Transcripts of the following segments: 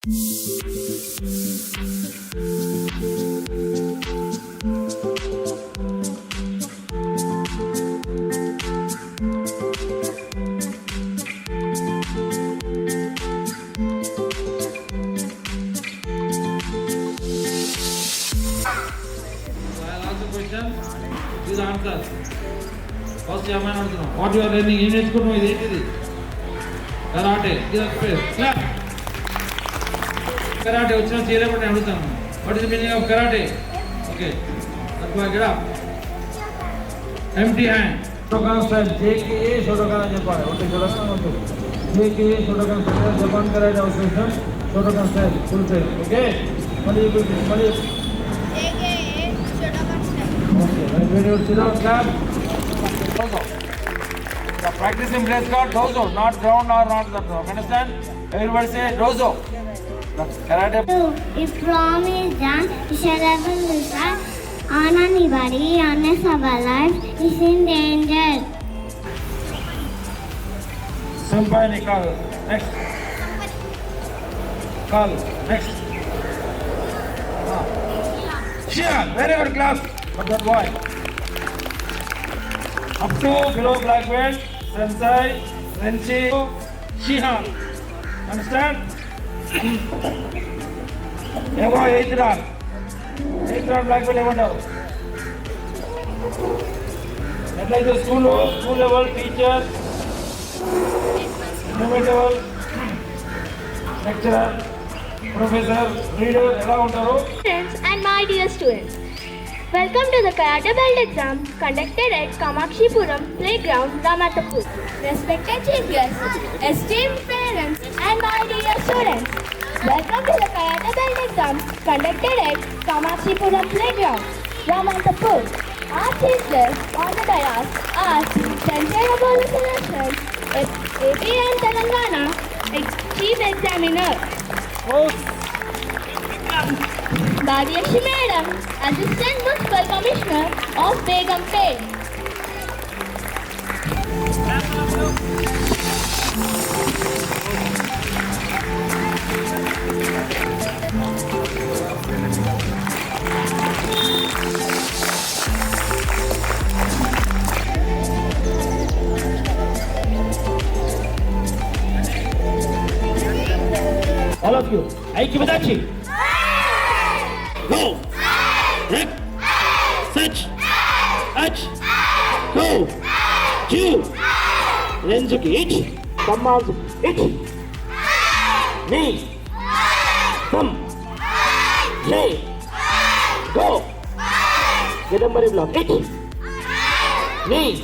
These answers. First, what you are learning in school is karate. Give us space. Clap. Karate. What is the meaning of karate? Okay. Get up. Empty hand. Shotokan style. JKA Shotokan Japan. Okay, Shotokan. JKA Shotokan style. Japan karate association. Shotokan style. Full face. Okay. Mali. Okay, when you sit down, clap. Dozo. The practicing place called dozo, not ground or not the ground. Understand? Everybody say dozo. The karate. If prom is done, we shall ever decide on anybody unless our life is in danger. Senpai Nikal. Next. Call. Next. Shihan. Very good class. But that boy. Up to below black belt, Sensei, Renchi, Shihan. Understand? Above 8th round. 8th round black belt ever down. That like the school level teachers, innovative lecturer, professor, reader, Friends and my dear students, welcome to the Karate Belt exam conducted at Kamakshi-Puram Playground, Ramatapur. Respected chief guests, esteemed parents and my dear students, welcome to the Karate Belt exam conducted at Kamakshi-Puram Playground, Ramatapur. Our chief guests on the dais are Sanjay Abolu Selection, AP and Telangana Chief Examiner. Bhagyashi Madam, Assistant Municipal Commissioner of Begumpet. All of you, Aikibadachi. Go! Rip! Search! Touch! Go! Chew! Renzuki, itch! Kammazu, itch! Knee! Thumb! Jay! Go! Gedambari block, itch! Knee!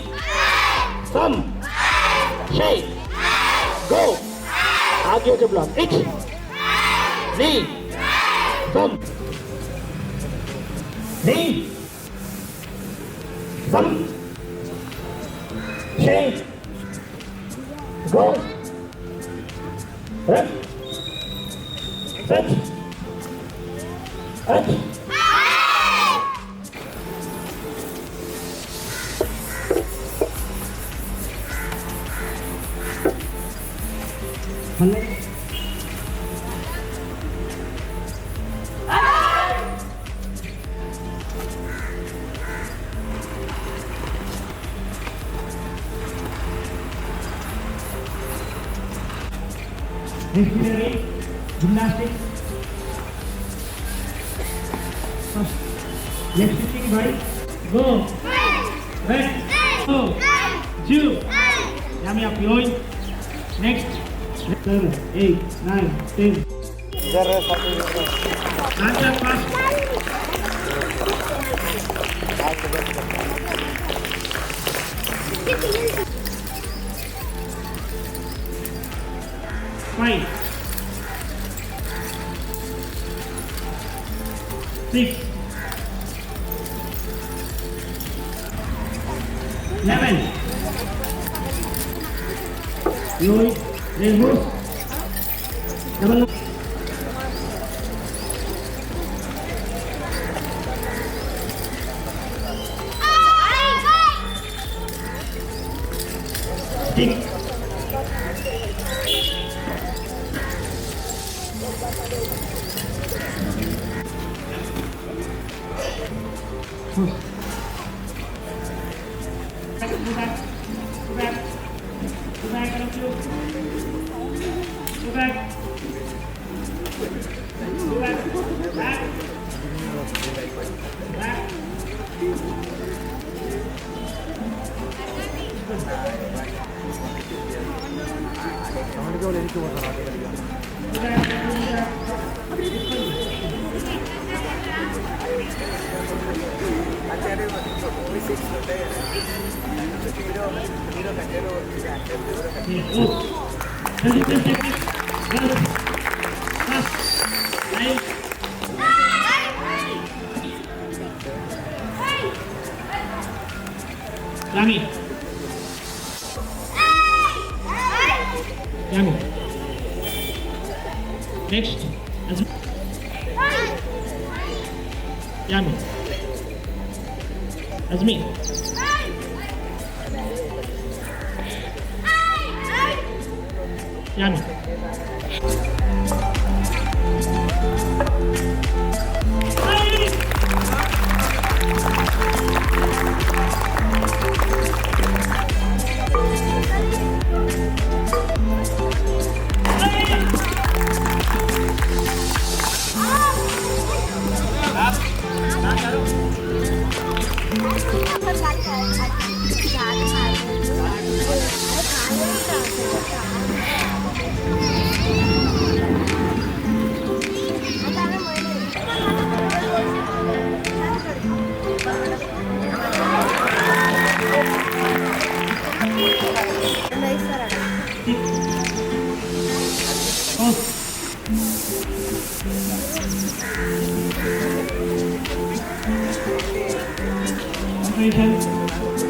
Thumb! Jay! Go! Agyoja block, itch! Knee! Thumb! Knee! Thumb! Shake! Go! Rep! Touch! Touch! Respiratory, gymnastics. First, left shifting body. Go. Right. Go. Chew. Yummy up going. Next. 7, 8, 9, 10. Answer fast. Five, 6, 11. Low, rainbow. Double. Stick. Yami. Yami. Next. Yami. Azmi. Yami.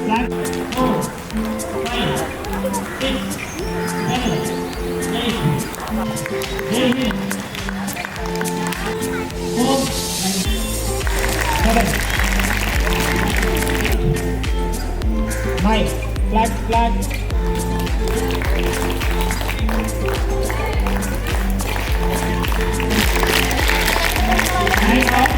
Black, 4, 5, 6, 7, 8. Jai 4, 7, 9. Flag. 9 off.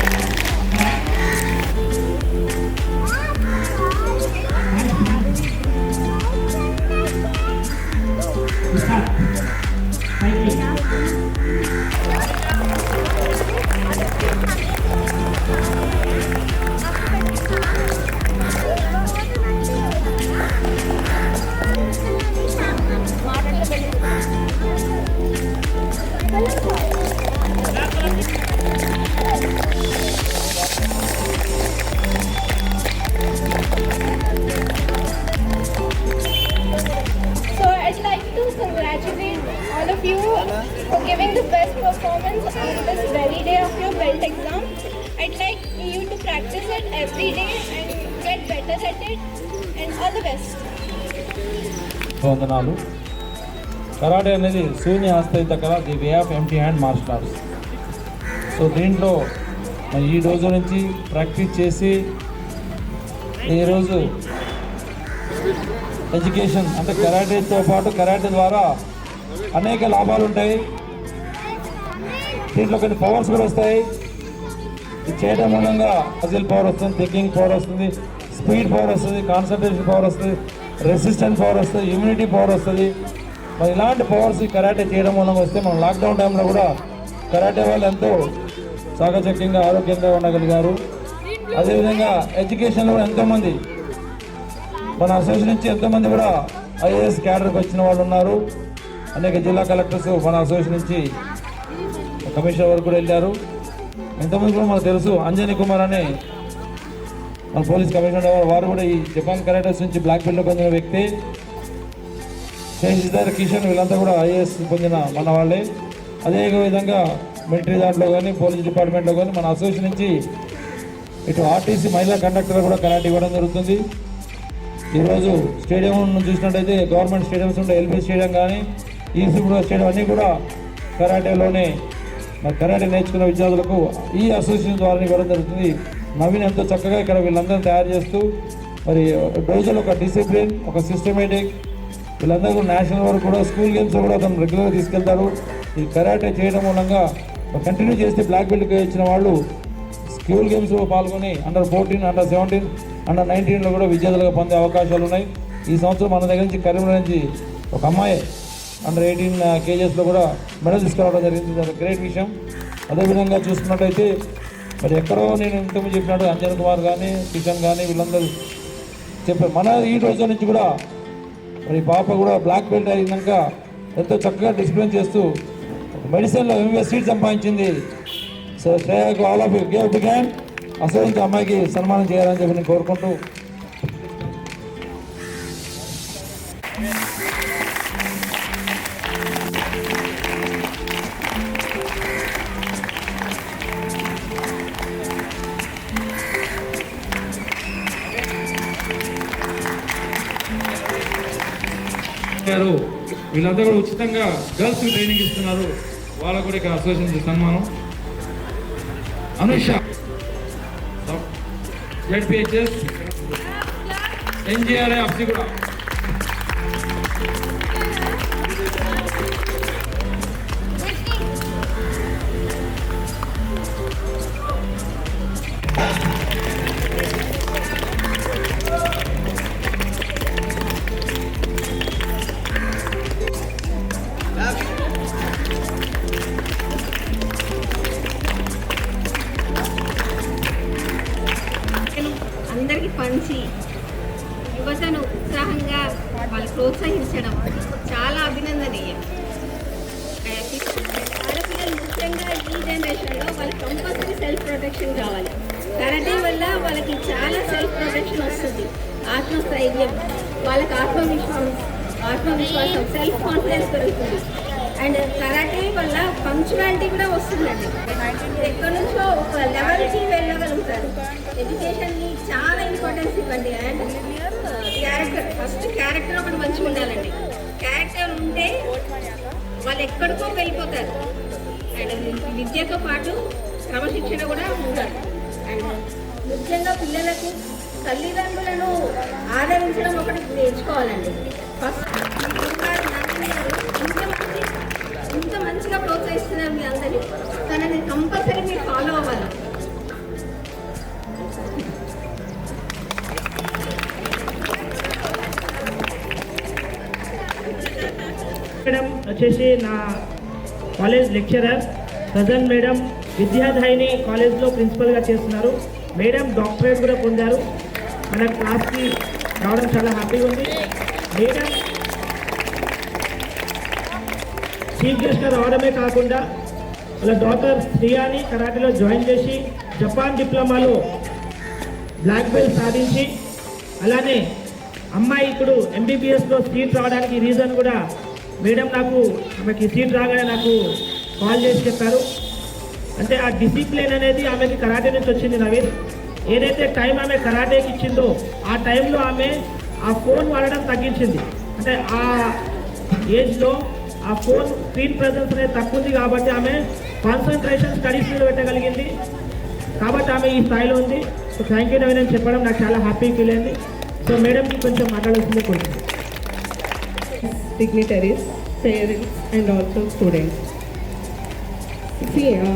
All of you for giving the best performance on this very day of your belt exam. I'd like you to practice it every day and get better at it, and all the best. వందనాలు. Karate అనేది శూన్య హస్తయుత కళ, the way of empty hand martial arts. So దీంట్లో ఈ రోజు నుంచి practice చేసి ఈరోజు ఎడ్యుకేషన్ అంటే కరాటేతో పాటు కరాటే ద్వారా అనేక లాభాలు ఉంటాయి. దీంట్లో కొన్ని పవర్స్ కూడా వస్తాయి. ఇది చేయడం మూలంగా మజిల్ పవర్ వస్తుంది, థింకింగ్ పవర్ వస్తుంది, స్పీడ్ పవర్ వస్తుంది, కాన్సన్ట్రేషన్ పవర్ వస్తుంది, రెసిస్టెన్స్ పవర్ వస్తుంది, ఇమ్యూనిటీ పవర్ వస్తుంది. మరి ఇలాంటి పవర్స్ ఈ కరాటే చేయడం మూలంగా వస్తే మనం లాక్డౌన్ టైంలో కూడా కరాటే వాళ్ళు ఎంతో చాకచక్యంగా ఆరోగ్యంగా ఉండగలిగారు. అదేవిధంగా ఎడ్యుకేషన్లో కూడా ఎంతోమంది మన అసోసియేషన్ నుంచి ఎంతోమంది కూడా ఐఏఎస్ క్యాడర్కి వచ్చిన వాళ్ళు ఉన్నారు. అనేక జిల్లా కలెక్టర్స్ మన అసోసియేషన్ నుంచి కమిషనర్ వరకు కూడా వెళ్ళారు. ఎంతమంది కూడా మనకు తెలుసు. అంజనీ కుమార్ అనే మన పోలీస్ కమిషనర్ వారు కూడా ఈ జపాన్ కరాటేస్ నుంచి బ్లాక్ బెల్ట్ పొందిన వ్యక్తి. శేషిధర్ కిషన్ వీళ్ళంతా కూడా ఐఏఎస్ పొందిన మన వాళ్ళే. అదే విధంగా మిలిటరీ దాంట్లో కానీ పోలీస్ డిపార్ట్మెంట్లో కానీ మన అసోసియేషన్ నుంచి ఇటు ఆర్టీసీ మహిళా కండక్టర్ కూడా కరాటే ఇవ్వడం జరుగుతుంది. ఈరోజు స్టేడియం చూసినట్టయితే గవర్నమెంట్ స్టేడియంస్ ఉంటే ఎల్బీ స్టేడియం కానీ ఈసీపూర్ స్టేడియం అన్నీ కూడా కరాటేలోనే మరి కరాటే నేర్చుకున్న విద్యార్థులకు ఈ అసోసియేషన్ ద్వారా ఇవ్వడం జరుగుతుంది. నవీన్ ఎంతో చక్కగా ఇక్కడ వీళ్ళందరూ తయారు చేస్తూ మరి డోజులు ఒక డిసిప్లిన్, ఒక సిస్టమేటిక్, వీళ్ళందరూ కూడా నేషనల్ వరకు కూడా స్కూల్ గేమ్స్ కూడా అతను రెగ్యులర్గా తీసుకెళ్తారు. ఈ కరాటే చేయడం మూలంగా కంటిన్యూ చేస్తే బ్లాక్ బెల్ట్కి ఇచ్చిన వాళ్ళు స్కూల్ గేమ్స్లో పాల్గొని అండర్ 14, అండర్ 17, అండర్ 19లో కూడా విజేతలుగా పొందే అవకాశాలు ఉన్నాయి. ఈ సంవత్సరం మన దగ్గర నుంచి కరీంనగర్ నుంచి ఒక అమ్మాయి అండర్ 18 కేజెస్లో కూడా మెడల్ తీసుకురావడం జరిగింది. అది గ్రేట్ విషయం. అదేవిధంగా చూసుకున్నట్టయితే మరి ఎక్కడో నేను ఇంతకుముందు చెప్పినట్టు అంజన్ కుమార్ కానీ కిషన్ కానీ వీళ్ళందరూ చెప్పారు. మన ఈ రోజు నుంచి కూడా మరి పాప కూడా బ్లాక్ బెల్ట్ అయినాక ఎంతో చక్కగా డిసిప్లిన్ చేస్తూ మెడిసిన్లో ఎంబీబీఎస్ సీట్ సంపాదించింది. సో శ్రేయకు all of you give big hand. అసలు నుంచి అమ్మాయికి సన్మానం చేయాలని చెప్పి నేను కోరుకుంటూ వీళ్ళంతా కూడా ఉచితంగా గర్ల్స్ ట్రైనింగ్ ఇస్తున్నారు. వాళ్ళకు కూడా ఇక్కడ అసోసియేషన్ సన్మానం. అనుష జెడ్పిహెచ్ఎస్ ఎన్జిఆర్ఐ అప్సి కూడా అందరికీ పంచి యువతను ఉత్సాహంగా వాళ్ళు ప్రోత్సహించడం చాలా అభినందనీయం. ఆడపిల్లలు ముఖ్యంగా ఈ జనరేషన్లో వాళ్ళకి కంపల్సరీ సెల్ఫ్ ప్రొటెక్షన్ కావాలి. కరాటే వల్ల వాళ్ళకి చాలా సెల్ఫ్ ప్రొటెక్షన్ వస్తుంది. ఆత్మస్థైర్యం, వాళ్ళకి ఆత్మవిశ్వాసం, సెల్ఫ్ కాన్ఫిడెన్స్ పెరుగుతుంది. అండ్ కరాటే వల్ల పంక్చువాలిటీ కూడా వస్తుందండి. ఎక్కడి నుంచో ఒక లెవెల్కి వెళ్ళగలుగుతారు. ఎడ్యుకేషన్ని చాలా ఇంపార్టెన్స్ ఇవ్వండి. అండ్ ఫస్ట్ క్యారెక్టర్ ఒకటి మంచిగా ఉండాలండి. క్యారెక్టర్ ఉంటే వాళ్ళు ఎక్కడికో వెళ్ళిపోతారు. అండ్ విద్యతో పాటు క్రమశిక్షణ కూడా ఉండాలి. అండ్ ముఖ్యంగా పిల్లలకు తల్లిదండ్రులను ఆదరించడం ఒకటి నేర్చుకోవాలండి. ఫస్ట్ ఇంత మంచిగా ప్రోత్సహిస్తున్నారు మీ అందరినీ. తనని కంపల్సరీ మీరు ఫాలో అవ్వాలి. మేడం వచ్చేసి నా కాలేజ్ లెక్చరర్. ప్రజెంట్ మేడం విద్యాధాయిని కాలేజ్లో ప్రిన్సిపల్గా చేస్తున్నారు. మేడం డాక్టరేట్ కూడా పొందారు. మన క్లాస్కి రావడం చాలా హ్యాపీగా ఉంది. మేడం చీఫ్ గెస్ట్గా రావడమే కాకుండా వాళ్ళ డాక్టర్ శ్రియాని కరాటేలో జాయిన్ చేసి జపాన్ డిప్లొమాలో బ్లాక్ బెల్ట్ సాధించి, అలానే అమ్మాయి ఇప్పుడు ఎంబీబీఎస్లో సీట్ రావడానికి రీజన్ కూడా మేడం ఆమెకి సీట్ రాగానే నాకు కాల్ చేసి చెప్పారు. అంటే ఆ డిసిప్లిన్ అనేది ఆమెకి కరాటే నుంచి వచ్చింది. నవీన్ ఏదైతే టైం ఆమె కరాటేకి ఇచ్చిందో ఆ టైంలో ఆమె ఆ ఫోన్ వాడడం తగ్గించింది. అంటే ఆ ఏజ్లో ఆ ఫోన్ స్క్రీన్ ప్రెజెన్స్ అనేది తక్కువ ఉంది కాబట్టి ఆమె కాన్సన్ట్రేషన్ స్టడీస్ మీద పెట్టగలిగింది. కాబట్టి ఆమె ఈ స్థాయిలో ఉంది. సో థ్యాంక్ యూ నవీన్ అని చెప్పడం నాకు చాలా హ్యాపీ ఫీల్ అయింది. సో మేడంకి కొంచెం మాట్లాడాల్సిందే కొంచెం. dignitaries, parents and also students.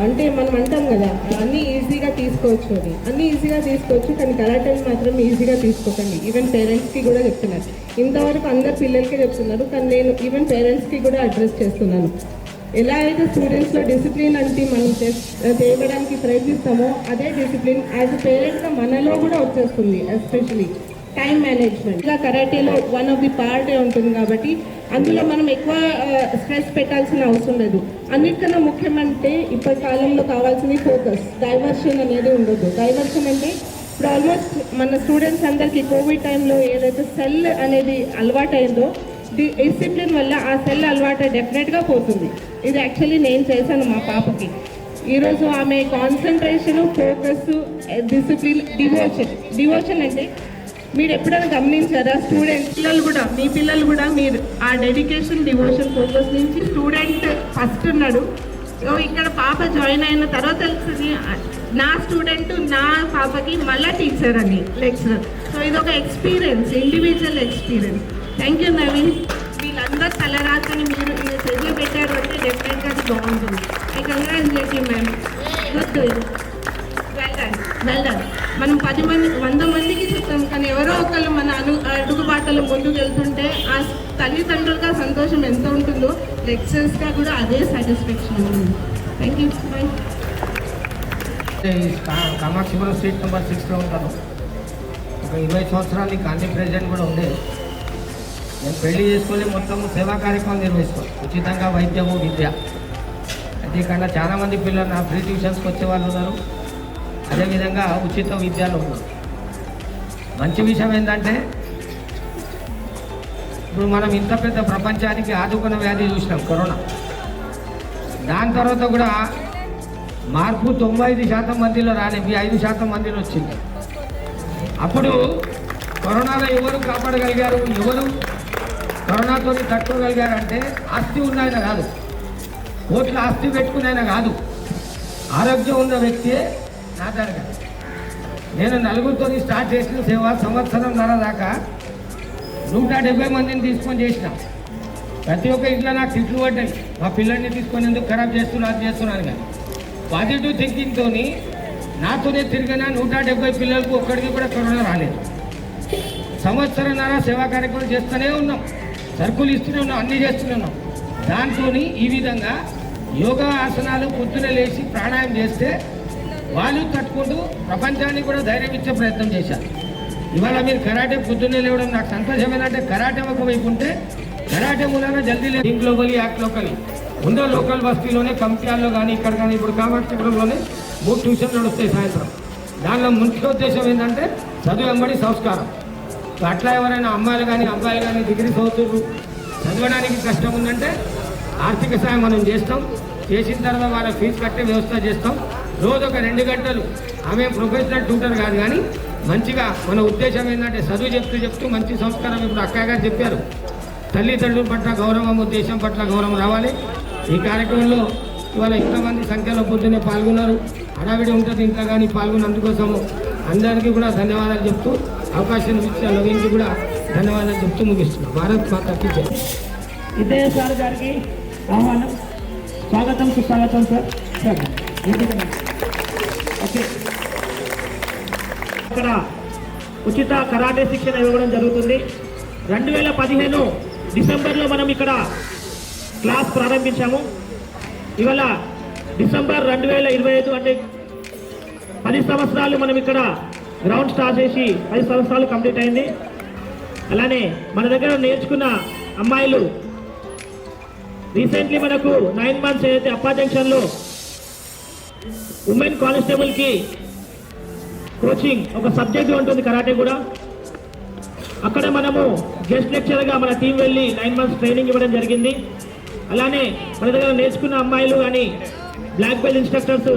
అంటే మనం అంటాం కదా అన్నీ ఈజీగా తీసుకోవచ్చు అని. అన్నీ ఈజీగా తీసుకోవచ్చు కానీ కరాటేని మాత్రం ఈజీగా తీసుకోకండి. ఈవెన్ పేరెంట్స్కి కూడా చెప్తున్నారు. ఇంతవరకు అందరు పిల్లలకే చెప్తున్నారు కానీ నేను ఈవెన్ పేరెంట్స్కి కూడా అడ్రస్ చేస్తున్నాను. ఎలా అయితే స్టూడెంట్స్లో డిసిప్లిన్ అంటే మనం చేయడానికి ప్రయత్నిస్తామో అదే డిసిప్లిన్ యాజ్ అ పేరెంట్గా మనలో కూడా వచ్చేస్తుంది. ఎస్పెషలీ టైం మేనేజ్మెంట్ ఇలా కరాటేలో వన్ ఆఫ్ ది పార్టే ఉంటుంది కాబట్టి అందులో మనం ఎక్కువ స్ట్రెస్ పెట్టాల్సిన అవసరం లేదు. అన్నిటికన్నా ముఖ్యమంటే ఇప్పటి కాలంలో కావాల్సింది ఫోకస్. డైవర్షన్ అనేది ఉండదు. డైవర్షన్ అంటే ఇప్పుడు ఆల్మోస్ట్ మన స్టూడెంట్స్ అందరికీ కోవిడ్ టైంలో ఏదైతే సెల్ అనేది అలవాటైందో డిసిప్లిన్ వల్ల ఆ సెల్ అలవాటు డెఫినెట్గా పోతుంది. ఇది యాక్చువల్లీ నేను చేశాను మా పాపకి. ఈరోజు ఆమె కాన్సన్ట్రేషన్, ఫోకస్, డిసిప్లిన్, డివోషన్ అంటే మీరు ఎప్పుడైనా గమనించారా? స్టూడెంట్ పిల్లలు కూడా మీ పిల్లలు కూడా మీరు ఆ డెడికేషన్, డివోషన్, ఫోకస్ నుంచి స్టూడెంట్ ఫస్ట్ ఉన్నాడు. ఇక్కడ పాప జాయిన్ అయిన తర్వాత తెలుస్తుంది నా స్టూడెంట్ నా పాపకి మళ్ళీ టీచర్ అని లెక్చరర్. సో ఇది ఒక experience, individual experience. Thank you Naveen. వీళ్ళందరూ తలరాతని మీరు చదివి పెట్టారు అంటే డెఫినెట్గా అది బాగుంటుంది. I congratulate you ma'am, good well done. మనం 100 మందికి చెప్తాం, కానీ ఎవరో ఒకళ్ళు మన అడుగుబాటలు ముందుకు వెళ్తుంటే ఆ తల్లిదండ్రులుగా సంతోషం ఎంత ఉంటుందో లెక్చరర్స్గా కూడా అదే సాటిస్ఫాక్షన్ ఉంటుంది. Thank you. Bye. Kamakshipuram street number 6లో ఉంటాను. ఒక 20 సంవత్సరాలు గాంధీ ప్రెసిడెంట్ కూడా ఉండే. నేను పెళ్లి చేసుకొని మొత్తం సేవా కార్యక్రమం నిర్వహిస్తాను, ఉచితంగా వైద్యము విద్య. అయితే ఇక్కడ చాలామంది పిల్లలు నా ఫ్రీ ట్యూషన్స్కి వచ్చే వాళ్ళు ఉన్నారు, అదేవిధంగా ఉచిత విద్యలో ఉన్నారు. మంచి విషయం ఏంటంటే ఇప్పుడు మనం ఇంత పెద్ద ప్రపంచానికి ఆదుకున్న వ్యాధి చూసినాం కరోనా. దాని తర్వాత కూడా మార్పు 95% మందిలో రాలేదు, 5% మందిలో వచ్చింది. అప్పుడు కరోనాలో ఎవరు కాపాడగలిగారు, ఎవరు కరోనాతో తట్టుకోగలిగారు అంటే ఆస్తి ఉన్నాయన కాదు, కోట్ల ఆస్తి పెట్టుకున్నాయన కాదు, ఆరోగ్యం ఉన్న వ్యక్తియే నా దగ్గర. నేను నలుగురితో స్టార్ట్ చేసిన సేవ సంవత్సరంన్నర దాకా 170 మందిని తీసుకొని చేసిన. ప్రతి ఒక్క ఇంట్లో నాకు తిట్లు పడ్డాయి, మా పిల్లల్ని తీసుకొని ఎందుకు ఖరాబ్ చేస్తున్నాను కానీ పాజిటివ్ థింకింగ్తో నాతోనే తిరిగిన 170 పిల్లలకు ఒక్కడికి కూడా కరోనా రాలేదు. సంవత్సరంన్నర సేవా కార్యక్రమం చేస్తూనే ఉన్నాం, సరుకులు ఇస్తూనే ఉన్నాం, అన్నీ చేస్తూనే ఉన్నాం. దాంతో ఈ విధంగా యోగా ఆసనాలు పొద్దున లేచి ప్రాణాయామం చేస్తే వాళ్ళు తట్టుకుంటూ ప్రపంచానికి కూడా ధైర్యం ఇచ్చే ప్రయత్నం చేశారు. ఇవాళ మీరు కరాటే పొద్దున్నే లేవడం నాకు సంతోషం. ఏంటంటే కరాటే ఒకవైపు ఉంటే కరాటే మూలన జల్దీ లేదు. థింక్ గ్లోబలీ యాక్ట్ లోకల్ ఉందో లోకల్ బస్తీలోనే కంప్యాల్లో కానీ ఇక్కడ కానీ ఇప్పుడు కామాక్షిపురంలోనే 3 ట్యూషన్లు నడుస్తాయి సాయంత్రం. దానిలో ముఖ్య ఉద్దేశం ఏంటంటే చదువు వెంబడి సంస్కారం. అట్లా ఎవరైనా అమ్మాయిలు కానీ అబ్బాయిలు కానీ డిగ్రీ చదువుతున్నారు, చదవడానికి కష్టం ఉందంటే ఆర్థిక సాయం మనం చేస్తాం. చేసిన తర్వాత వాళ్ళ ఫీజు కట్టే వ్యవస్థ చేస్తాం. రోజు ఒక 2 గంటలు. ఆమె ప్రొఫెషనల్ ట్యూటర్ కాదు, కానీ మంచిగా మన ఉద్దేశం ఏంటంటే చదువు చెప్తూ మంచి సంస్కారం. ఇప్పుడు అక్కయ్య గారు చెప్పారు, తల్లిదండ్రుల పట్ల గౌరవం, ఉద్దేశం పట్ల గౌరవం రావాలి. ఈ కార్యక్రమంలో ఇవాళ ఇంతమంది సంఖ్యలో పొద్దున్నే పాల్గొన్నారు. హడావిడి ఉంటుంది ఇంట్లో, కానీ పాల్గొన్నందుకోసము అందరికీ కూడా ధన్యవాదాలు చెప్తూ, అవకాశం ఇచ్చిన నవీన్కి కూడా ధన్యవాదాలు చెప్తూ ముగిస్తున్నాం. భారత్ మాతాకి జై. విద్యా సార్ గారికి ఆహ్వానం, స్వాగతం, సుస్వాగతం సార్. ఓకే, ఇక్కడ ఉచిత కరాటే శిక్షణ ఇవ్వడం జరుగుతుంది. 2015 డిసెంబర్లో మనం ఇక్కడ క్లాస్ ప్రారంభించాము. ఇవాళ డిసెంబర్ 2025 అంటే 10 సంవత్సరాలు మనం ఇక్కడ గ్రౌండ్ స్టార్ట్ చేసి 10 సంవత్సరాలు కంప్లీట్ అయింది. అలానే మన దగ్గర నేర్చుకున్న అమ్మాయిలు రీసెంట్లీ మనకు 9 మంత్స్ ఏదైతే అప్పా జంక్షన్లో ఉమెన్ కానిస్టేబుల్కి కోచింగ్ ఒక సబ్జెక్ట్ ఉంటుంది కరాటే కూడా. అక్కడ మనము గెస్ట్ లెక్చర్గా మన టీం వెళ్ళి 9 మంత్స్ ట్రైనింగ్ ఇవ్వడం జరిగింది. అలానే మన దగ్గర నేర్చుకున్న అమ్మాయిలు కానీ బ్లాక్ బెల్ట్ ఇన్స్ట్రక్టర్స్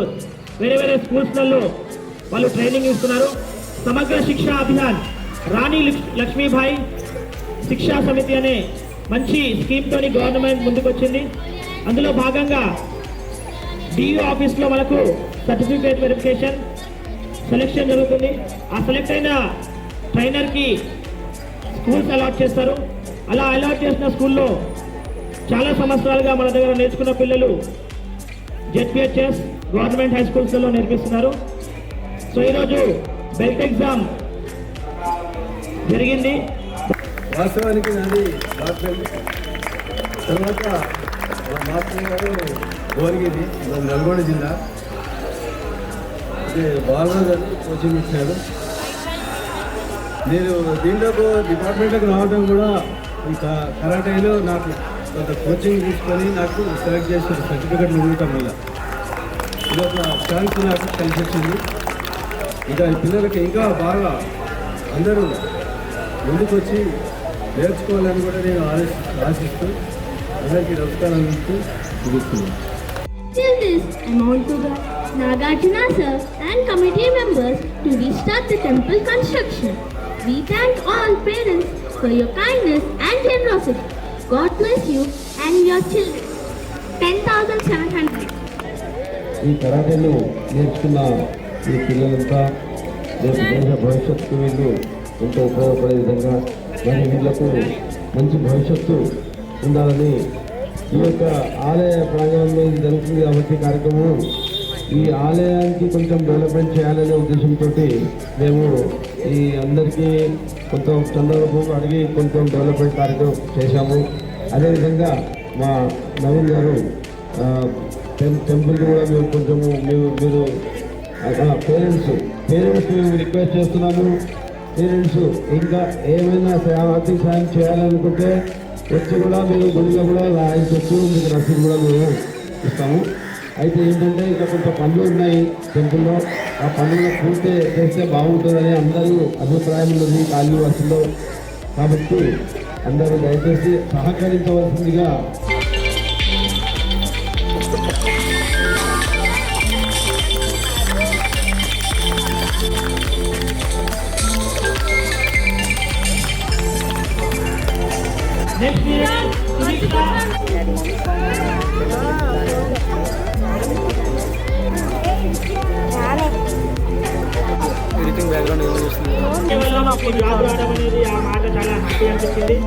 వేరే స్కూల్స్లలో వాళ్ళు ట్రైనింగ్ ఇస్తున్నారు. సమగ్ర శిక్షా అభియాన్ రాణి లక్ష్మీబాయి శిక్షా సమితి అనే మంచి స్కీమ్తో గవర్నమెంట్ ముందుకు వచ్చింది. అందులో భాగంగా డిఓ ఆఫీస్లో మనకు సర్టిఫికేట్ వెరిఫికేషన్ సెలెక్షన్ జరుగుతుంది. ఆ సెలెక్ట్ అయిన ట్రైనర్కి స్కూల్స్ అలాట్ చేస్తారు. అలా అలాట్ చేసిన స్కూల్లో చాలా సంవత్సరాలుగా మన దగ్గర నేర్చుకున్న పిల్లలు జెడ్పిహెచ్ఎస్ గవర్నమెంట్ హై స్కూల్స్లో నేర్పిస్తున్నారు. సో ఈరోజు బెల్ట్ ఎగ్జామ్ జరిగింది. వాస్తవానికి నాది బాత్రూమ్ తర్వాత బాత్రూమ్ గారు భువనగిరి, నల్గొండ జిల్లా. అంటే బాలరాజు గారు కోచింగ్ ఇచ్చారు. నేను దీంట్లోకి డిపార్ట్మెంట్లోకి రావడం కూడా ఈ కరాటేలో నాకు కొంత కోచింగ్ తీసుకొని నాకు సెలెక్ట్ చేసిన సర్టిఫికెట్లు ఉండటం వల్ల ఇది ఒక ఛాన్స్ నాకు కలిసి వచ్చింది. ఇంకా ఈ పిల్లలకి ఇంకా బాగా అందరూ ముందుకు వచ్చి నేర్చుకోవాలని కూడా నేను ఆశిస్తూ అందరికీ నమస్కారాలు ఇస్తూ ముగిస్తున్నాను. Till this, I'm on to the Nagarjuna sir and committee members to restart the temple construction. We thank all parents for your kindness and generosity. God bless you and your children. 10,700. ఈ కరాటేలో నేర్చుకున్న ఈ పిల్లలంతా రేపు దేశ భవిష్యత్తు వీళ్ళు ఎంతో ఉపయోగపడే విధంగా మరి వీళ్ళకు మంచి భవిష్యత్తు ఉండాలని ఈ యొక్క ఆలయ ప్రాంగణంలో ఇది జరుగుతుంది కాబట్టి కార్యక్రమం ఈ ఆలయానికి కొంచెం డెవలప్మెంట్ చేయాలనే ఉద్దేశంతో మేము ఈ అందరికీ కొంచెం చంద్రబాబు అడిగి కొంచెం డెవలప్మెంట్ కార్యక్రమం చేశాము. అదేవిధంగా మా నవీన్ గారు టెంపుల్కి కూడా మేము కొంచెము మీరు పేరెంట్స్ మేము రిక్వెస్ట్ చేస్తున్నాము. పేరెంట్స్ ఇంకా ఏమైనా ఆర్థిక సాయం చేయాలనుకుంటే వచ్చి కూడా మీరు గుడిలో కూడా రాయించవచ్చు, మీకు రసీదు కూడా మేము ఇస్తాము. అయితే ఏంటంటే ఇంకా కొంత పనులు ఉన్నాయి టెంపుల్లో, ఆ పనులు పూర్తి చేస్తే బాగుంటుందని అందరూ అభిప్రాయం ఉన్నది కాళీ వర్షంలో. కాబట్టి అందరూ దయచేసి సహకరించవలసిందిగా ఎడిటింగ్ బ్యాక్గ్రౌండ్ ఏమో చూస్తుంది. నాకు జాబ్ రావడం అనేది ఆ మాట చాలా హ్యాపీ అనిపించింది.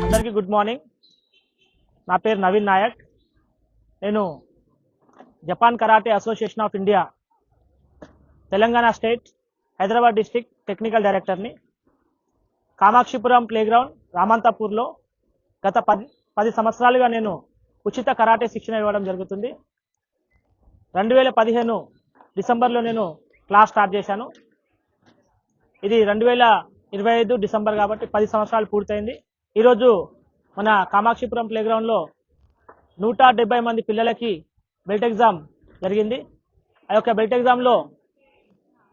అందరికీ గుడ్ మార్నింగ్. నా పేరు నవీన్ నాయక్. నేను Japan karate association of India Telangana state Hyderabad district technical డైరెక్టర్ని. కామాక్షిపురం ప్లేగ్రౌండ్ రామంతాపూర్లో గత 10 సంవత్సరాలుగా నేను ఉచిత కరాటే శిక్షణ ఇవ్వడం జరుగుతుంది. 2015 డిసెంబర్లో నేను క్లాస్ స్టార్ట్ చేశాను. ఇది 2025 డిసెంబర్ కాబట్టి 10 సంవత్సరాలు పూర్తయింది. ఈరోజు మన కామాక్షిపురం ప్లేగ్రౌండ్లో 170 మంది పిల్లలకి బెల్ట్ ఎగ్జామ్ జరిగింది. ఆ యొక్క బెల్ట్ ఎగ్జామ్లో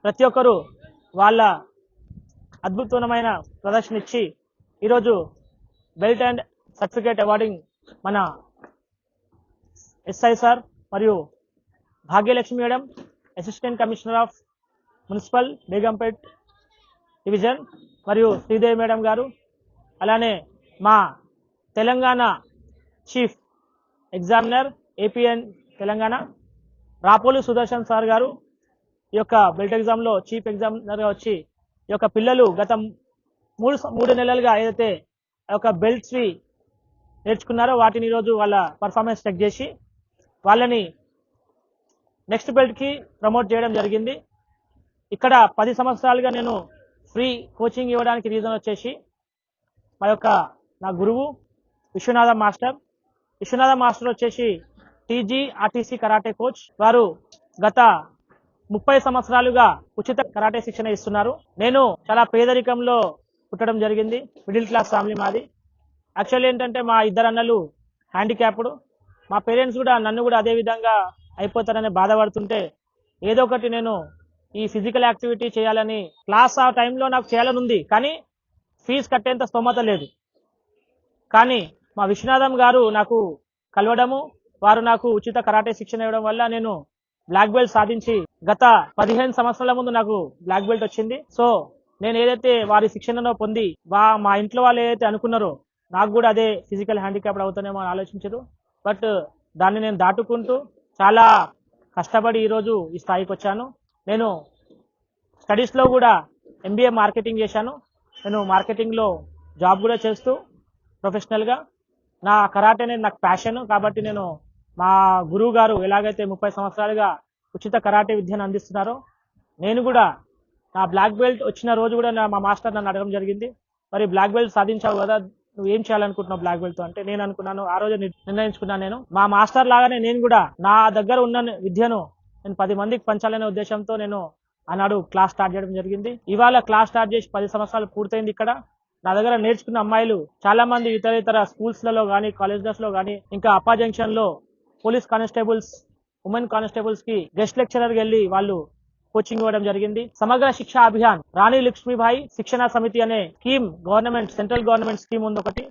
ప్రతి ఒక్కరూ వాళ్ళ అద్భుతమైన ప్రదర్శన ఇచ్చి ఈరోజు బెల్ట్ అండ్ సర్టిఫికేట్ అవార్డింగ్ మన ఎస్ఐ సార్ మరియు Bhagyalakshmi madam, assistant commissioner of municipal Begumpet division, మరియు శ్రీదేవి మేడం గారు, అలానే మా Telangana chief examiner APN Telangana Rapolu Sudarshan sir గారు ఈ యొక్క బెల్ట్ ఎగ్జామ్లో చీఫ్ ఎగ్జామినర్గా వచ్చి ఈ యొక్క పిల్లలు గత 3 నెలలుగా ఏదైతే ఆ యొక్క బెల్ట్స్వి నేర్చుకున్నారో వాటిని ఈరోజు వాళ్ళ పర్ఫార్మెన్స్ చెక్ చేసి వాళ్ళని నెక్స్ట్ బెల్ట్కి ప్రమోట్ చేయడం జరిగింది. ఇక్కడ 10 సంవత్సరాలుగా నేను ఫ్రీ కోచింగ్ ఇవ్వడానికి రీజన్ వచ్చేసి నా గురువు విశ్వనాథ మాస్టర్ వచ్చేసి టీజీ ఆర్టీసీ కరాటే కోచ్. వారు గత 30 సంవత్సరాలుగా ఉచిత కరాటే శిక్షణ ఇస్తున్నారు. నేను చాలా పేదరికంలో పుట్టడం జరిగింది, మిడిల్ క్లాస్ ఫ్యామిలీ మాది. యాక్చువల్లీ ఏంటంటే మా ఇద్దరు అన్నలు హ్యాండిక్యాప్డ్. మా పేరెంట్స్ కూడా నన్ను కూడా అదే విధంగా అయిపోతారని బాధపడుతుంటే ఏదో ఒకటి నేను ఈ ఫిజికల్ యాక్టివిటీ చేయాలని క్లాస్ ఆ టైంలో నాకు చేయాలని ఉంది, కానీ ఫీజు కట్టేంత స్తోమత లేదు. కానీ మా విశ్వనాథం గారు నాకు కలవడము, వారు నాకు ఉచిత కరాటే శిక్షణ ఇవ్వడం వల్ల నేను బ్లాక్ బెల్ట్ సాధించి గత 15 సంవత్సరాల ముందు నాకు బ్లాక్ బెల్ట్ వచ్చింది. సో నేను ఏదైతే వారి శిక్షణలో పొంది మా ఇంట్లో వాళ్ళు ఏదైతే అనుకున్నారో నాకు కూడా అదే ఫిజికల్ హ్యాండిక్యాప్డ్ అవుతానేమో అని ఆలోచించారు. బట్ దాన్ని నేను దాటుకుంటూ చాలా కష్టపడి ఈరోజు ఈ స్థాయికి వచ్చాను. నేను స్టడీస్లో కూడా MBA మార్కెటింగ్ చేశాను. నేను మార్కెటింగ్లో జాబ్ కూడా చేస్తూ ప్రొఫెషనల్గా నా కరాటే అనేది నాకు ప్యాషన్. కాబట్టి నేను మా గురువు గారు ఎలాగైతే 30 సంవత్సరాలుగా ఉచిత కరాటే విద్యను అందిస్తున్నారో నేను కూడా నా బ్లాక్ బెల్ట్ వచ్చిన రోజు కూడా మా మాస్టర్ నన్ను అడగడం జరిగింది, మరి బ్లాక్ బెల్ట్ సాధించావు కదా, నువ్వు ఏం చేయాలనుకుంటున్నావు బ్లాక్ బెల్ట్ అంటే నేను అనుకున్నాను, ఆ రోజు నిర్ణయించుకున్నాను, నేను మా మాస్టర్ లాగానే నేను కూడా నా దగ్గర ఉన్న విద్యను నేను 10 మందికి పంచాలనే ఉద్దేశంతో నేను ఆనాడు క్లాస్ స్టార్ట్ చేయడం జరిగింది. ఇవాళ క్లాస్ స్టార్ట్ చేసి 10 సంవత్సరాలు పూర్తయింది. ఇక్కడ నా దగ్గర నేర్చుకున్న అమ్మాయిలు చాలా మంది ఇతర స్కూల్స్లలో కానీ కాలేజెస్లో కానీ ఇంకా అప్పా జంక్షన్లో పోలీస్ కానిస్టేబుల్స్, ఉమెన్ కానిస్టేబుల్స్ కి గెస్ట్ లెక్చరర్ వెళ్ళి వాళ్ళు కోచింగ్ ఇవ్వడం జరిగింది. సమగ్ర శిక్షా అభియాన్ రాణి లక్ష్మీబాయి శిక్షణ సమితి అనే స్కీమ్ సెంట్రల్ గవర్నమెంట్ స్కీమ్ ఉంది ఒకటి.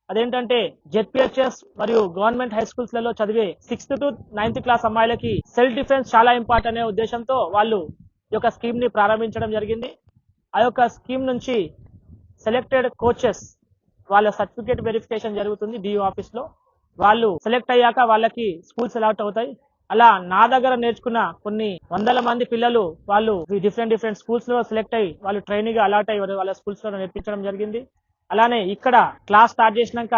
అదేంటంటే ZPHS మరియు గవర్నమెంట్ హై స్కూల్స్ లలో చదివే 6th to 9th క్లాస్ అమ్మాయిలకి సెల్ఫ్ డిఫెన్స్ చాలా ఇంపార్టెంట్ అనే ఉద్దేశంతో వాళ్ళు ఈ యొక్క స్కీమ్ ని ప్రారంభించడం జరిగింది. ఆ యొక్క స్కీమ్ నుంచి సెలెక్టెడ్ కోచెస్ వాళ్ళ సర్టిఫికేట్ వెరిఫికేషన్ జరుగుతుంది DO ఆఫీస్ లో. వాళ్ళు సెలెక్ట్ అయ్యాక వాళ్ళకి స్కూల్స్ అలాట్ అవుతాయి. అలా నా దగ్గర నేర్చుకున్న కొన్ని వందల మంది పిల్లలు వాళ్ళు డిఫరెంట్ స్కూల్స్ లో సెలెక్ట్ అయ్యి వాళ్ళు ట్రైనింగ్ గా అలాట్ అయ్యి వాళ్ళ స్కూల్స్ లో నేర్పించడం జరిగింది. అలానే ఇక్కడ క్లాస్ స్టార్ట్ చేసినాక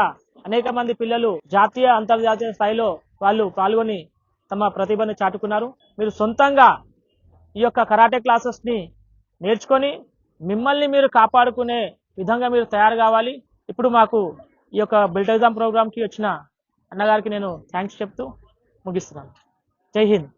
అనేక మంది పిల్లలు జాతీయ అంతర్జాతీయ స్థాయిలో వాళ్ళు పాల్గొని తమ ప్రతిభను చాటుకున్నారు. మీరు సొంతంగా ఈ యొక్క కరాటే క్లాసెస్ ని నేర్చుకొని మిమ్మల్ని మీరు కాపాడుకునే విధంగా మీరు తయారు కావాలి. ఇప్పుడు మాకు ఈ యొక్క బెల్ట్ ఎగ్జామ్ ప్రోగ్రామ్ కి వచ్చిన అన్నగారికి నేను థ్యాంక్స్ చెప్తూ ముగిస్తున్నాను. జై హింద్.